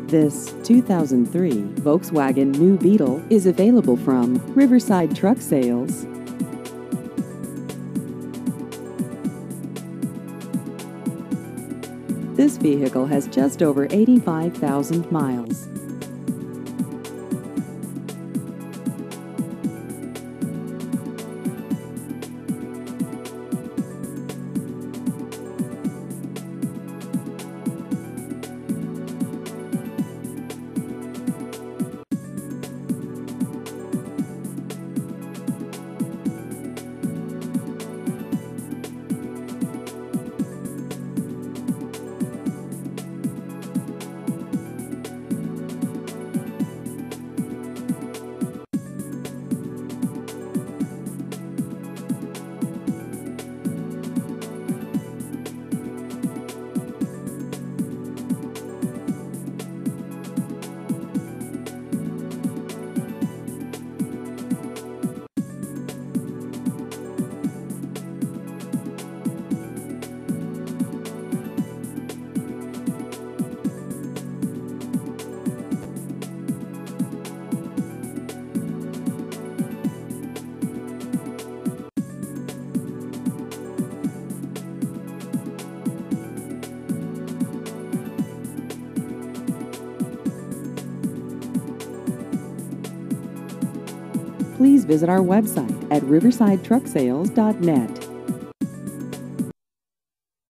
This 2003 Volkswagen New Beetle is available from Riverside Truck Sales. This vehicle has just over 85,000 miles. Please visit our website at riversidetrucksales.net.